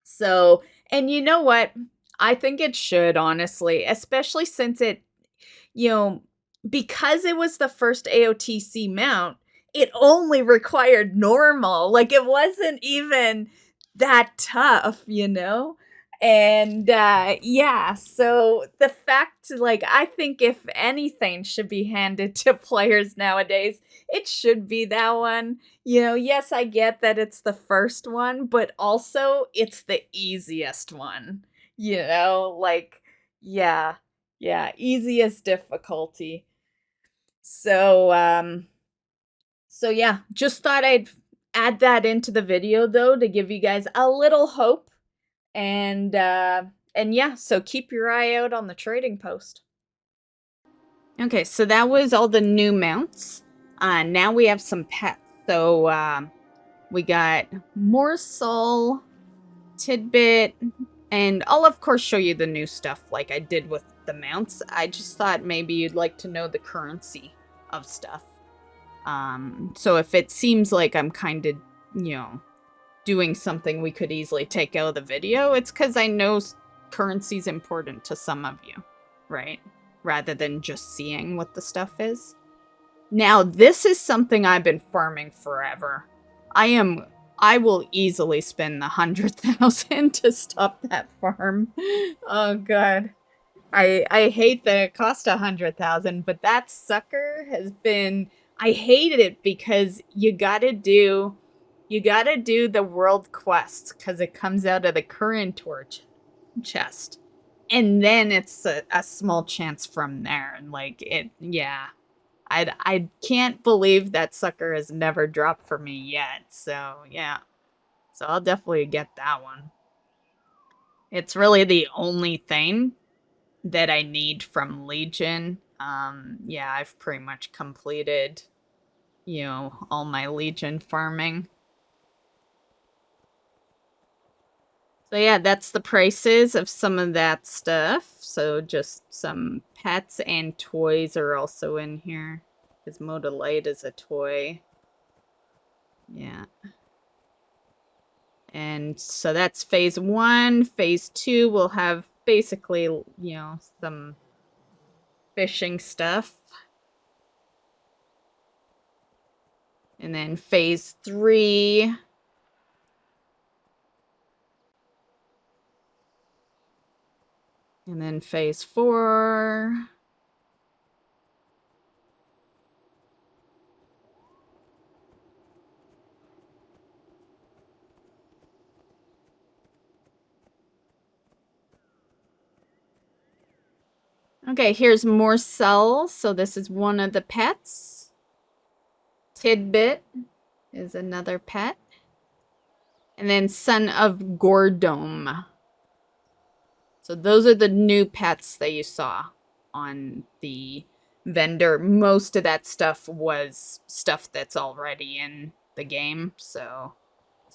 S1: So, and you know what? I think it should, honestly, especially since it, because it was the first AOTC mount, it only required normal. Like, it wasn't even that tough, And yeah, so the fact, like, I think if anything should be handed to players nowadays, it should be that one. You know, yes, I get that it's the first one, but also it's the easiest one. You know, like, yeah, easiest difficulty. So, so yeah, just thought I'd add that into the video though to give you guys a little hope. And yeah, so keep your eye out on the trading post. Okay, so that was all the new mounts. Now we have some pets. So we got Morsel, Tidbit, and I'll of course show you the new stuff like I did with the mounts. I just thought maybe you'd like to know the currency of stuff. So if it seems like I'm kind of, you know, doing something we could easily take out of the video, it's because I know currency's important to some of you, right? Rather than just seeing what the stuff is. Now, this is something I've been farming forever. I will easily spend the 100,000 to stop that farm. Oh god. I hate that it cost 100,000, but that sucker has been, I hated it because you gotta do the world quests because it comes out of the current torch chest. And then it's a small chance from there. And like it, yeah. I can't believe that sucker has never dropped for me yet. So yeah. So I'll definitely get that one. It's really the only thing that I need from Legion. Yeah, I've pretty much completed, you know, all my Legion farming. So yeah, that's the prices of some of that stuff. So just some pets and toys are also in here. Because Modalite is a toy. Yeah. And so that's phase 1. Phase 2 will have basically, you know, some fishing stuff. And then phase 3. And then phase 4. Okay, here's more cells. So this is one of the pets. Tidbit is another pet. And then Son of Gordome. So those are the new pets that you saw on the vendor. Most of that stuff was stuff that's already in the game. So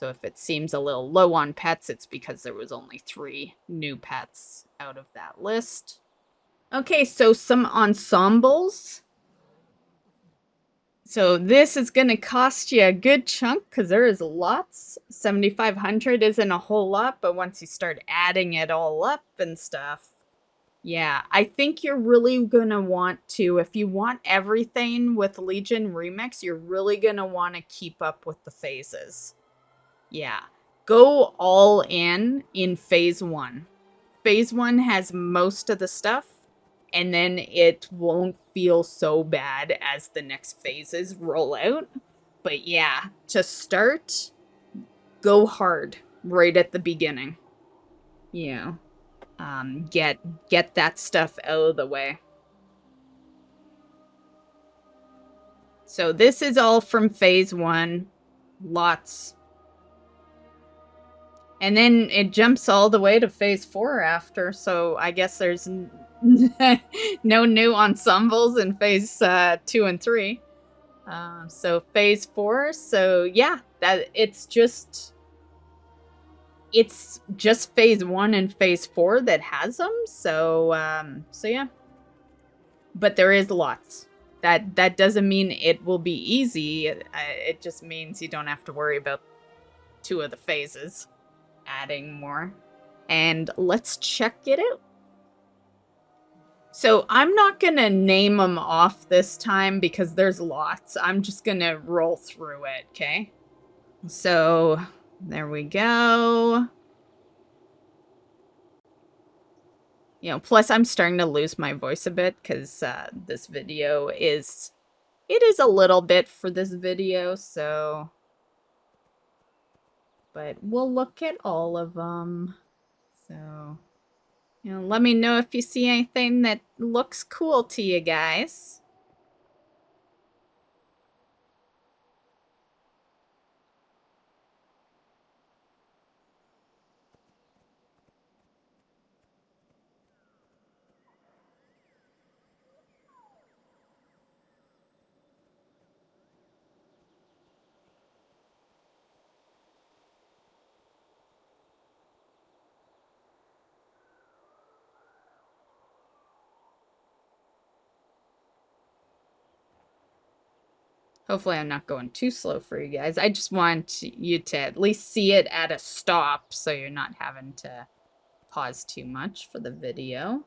S1: if it seems a little low on pets, it's because there was only 3 new pets out of that list. Okay, so some ensembles. So this is going to cost you a good chunk because there is lots. 7,500 isn't a whole lot, but once you start adding it all up and stuff, yeah, I think you're really going to want to, if you want everything with Legion Remix, you're really going to want to keep up with the phases. Yeah, go all in phase 1. Phase 1 has most of the stuff. And then it won't feel so bad as the next phases roll out. But yeah, to start, go hard right at the beginning. You know, get that stuff out of the way. So this is all from phase 1. Lots. And then it jumps all the way to phase 4 after. So I guess there's no new ensembles in phase 2 and 3. So phase 4. So yeah, that it's just phase 1 and phase 4 that has them. So so yeah. But there is lots. That doesn't mean it will be easy. It just means you don't have to worry about 2 of the phases adding more. And let's check it out. So I'm not going to name them off this time because there's lots. I'm just going to roll through it, okay? So there we go. You know, plus I'm starting to lose my voice a bit because this video is, it is a little bit for this video, so, but we'll look at all of them. So, you know, let me know if you see anything that looks cool to you guys. Hopefully I'm not going too slow for you guys. I just want you to at least see it at a stop so you're not having to pause too much for the video.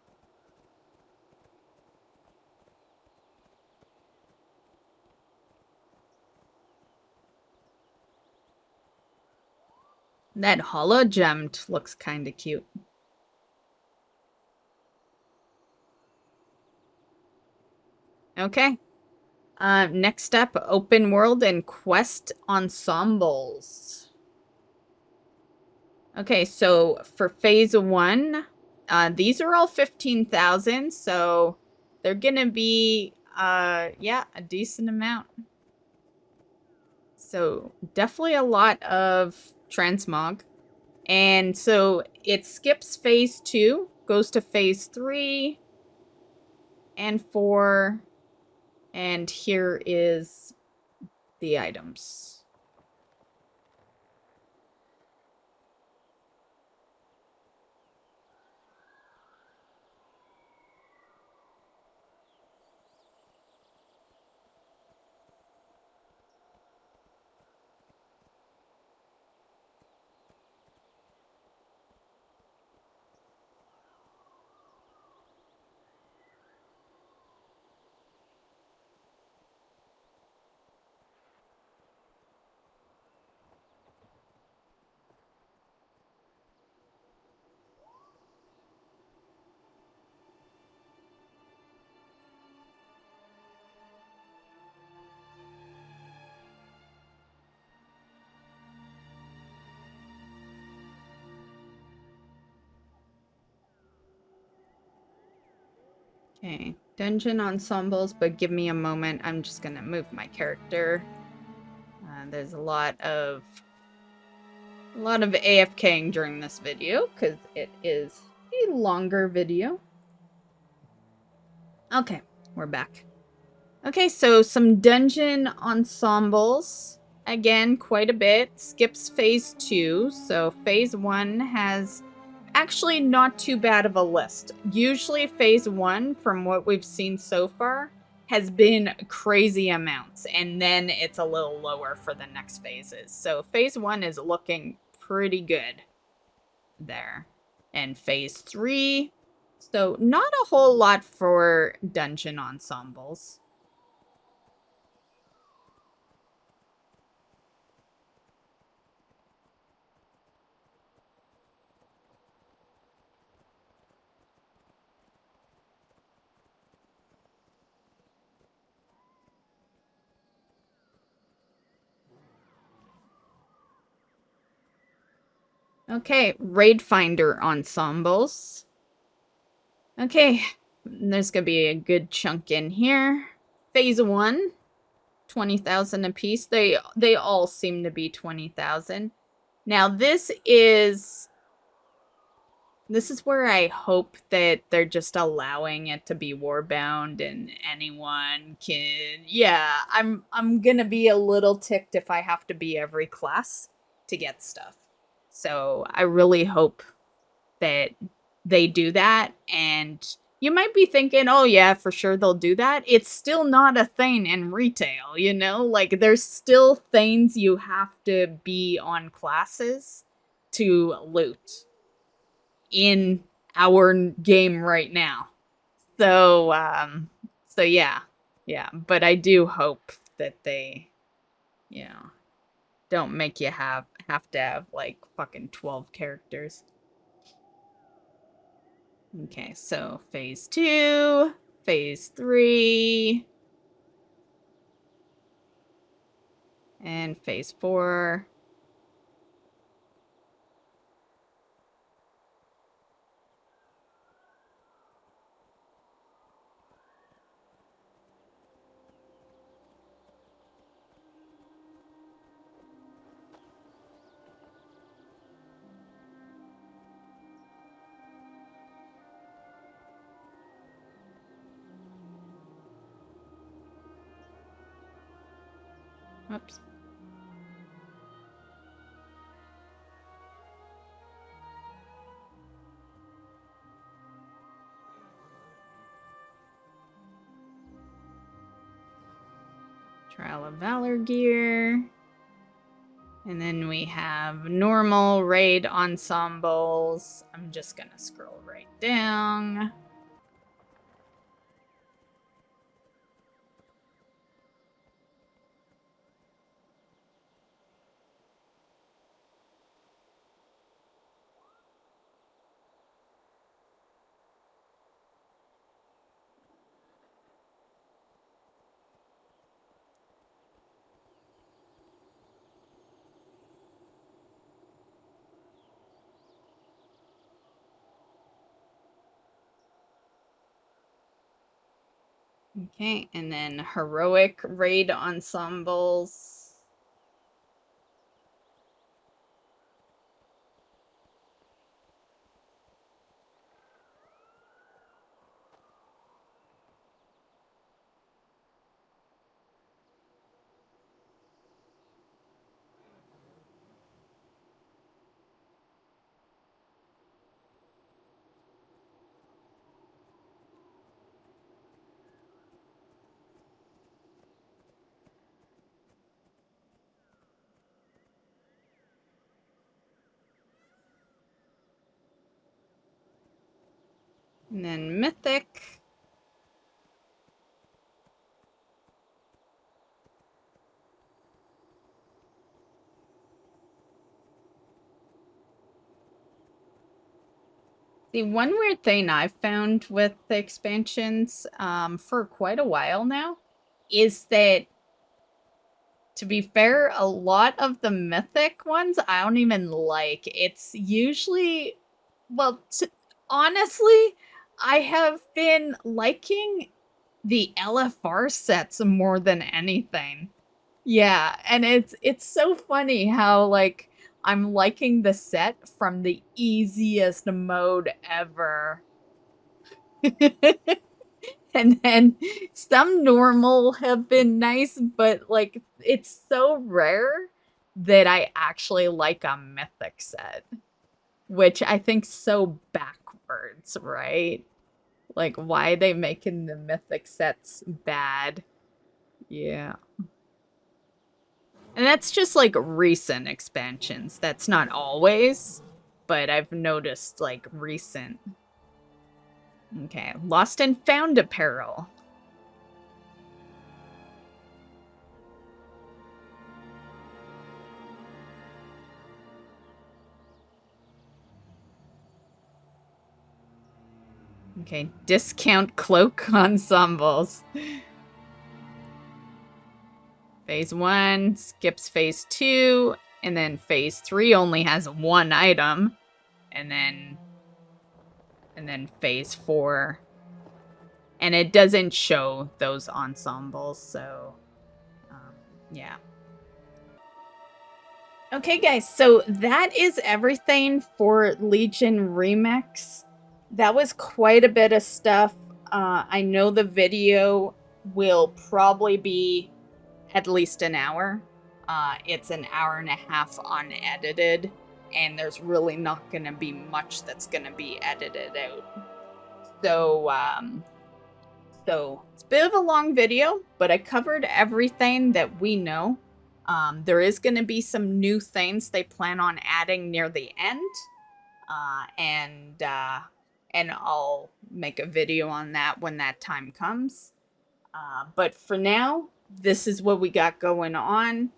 S1: That hollow gemmed looks kind of cute. Okay. Next up, open world and quest ensembles. Okay, so for phase 1, these are all 15,000, so they're gonna be, yeah, a decent amount. So definitely a lot of transmog. And so it skips phase 2, goes to phase 3 and 4, and here is the items. Okay, dungeon ensembles, but give me a moment. I'm just gonna move my character. There's a lot of AFKing during this video because it is a longer video. Okay, we're back. Okay, so some dungeon ensembles. Again, quite a bit. Skips phase 2. So phase 1 has actually not too bad of a list. Usually phase 1, from what we've seen so far, has been crazy amounts. And then it's a little lower for the next phases. So phase 1 is looking pretty good there. And phase 3, so not a whole lot for dungeon ensembles. Okay, Raid Finder ensembles. Okay, there's gonna be a good chunk in here. Phase 1, 20,000 apiece. They all seem to be 20,000. Now this is where I hope that they're just allowing it to be warbound and anyone can. Yeah, I'm gonna be a little ticked if I have to be every class to get stuff. So I really hope that they do that. And you might be thinking, oh yeah, for sure they'll do that. It's still not a thing in retail, you know? Like there's still things you have to be on classes to loot in our game right now. So yeah. Yeah, but I do hope that they, you know, don't make you have to have like fucking 12 characters. Okay, so phase 2, phase 3, and phase 4. Whoops. Trial of Valor gear. And then we have normal raid ensembles. I'm just gonna scroll right down. Okay, and then heroic raid ensembles. And then mythic. The one weird thing I've found with the expansions for quite a while now is that, to be fair, a lot of the mythic ones I don't even like. It's usually, well, honestly, I have been liking the LFR sets more than anything. Yeah, and it's so funny how, like, I'm liking the set from the easiest mode ever. And then some normal have been nice, but like it's so rare that I actually like a mythic set, which I think so backwards, right? Like, why are they making the mythic sets bad? Yeah. And that's just like recent expansions. That's not always, but I've noticed like recent. Okay, lost and found apparel. Okay, discount cloak ensembles. Phase 1 skips phase 2, and then phase 3 only has one item, and then phase 4. And it doesn't show those ensembles, so yeah. Okay, guys, so that is everything for Legion Remix. That was quite a bit of stuff. I know the video will probably be at least an hour. It's an hour and a half unedited, and there's really not going to be much that's going to be edited out. So it's a bit of a long video, but I covered everything that we know. There is going to be some new things they plan on adding near the end, and I'll make a video on that when that time comes. But for now, this is what we got going on,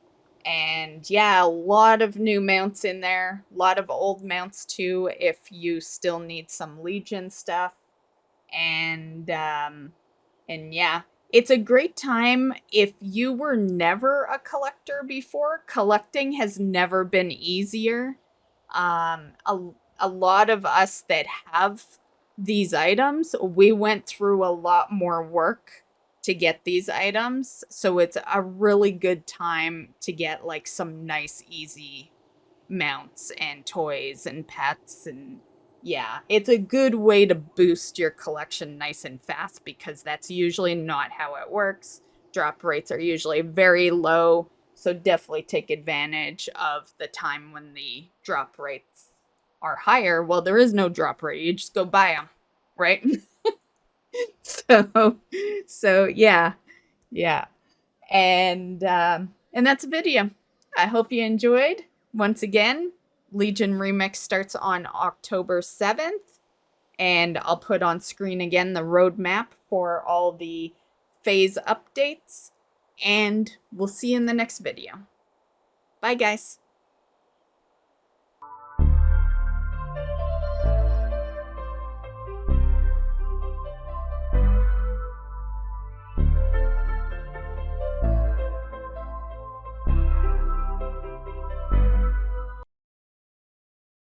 S1: And yeah, a lot of new mounts in there. A lot of old mounts too if you still need some Legion stuff. And yeah, it's a great time if you were never a collector before. Collecting has never been easier. A lot of us that have these items, we went through a lot more work to get these items, so it's a really good time to get like some nice easy mounts and toys and pets. And yeah, it's a good way to boost your collection nice and fast, because that's usually not how it works. Drop rates are usually very low, so definitely take advantage of the time when the drop rates are higher. Well, there is no drop rate, you just go buy them, right? So yeah, yeah. And that's a video. I hope you enjoyed. Once again, Legion Remix starts on October 7th, and I'll put on screen again the roadmap for all the phase updates, and we'll see you in the next video. Bye, guys.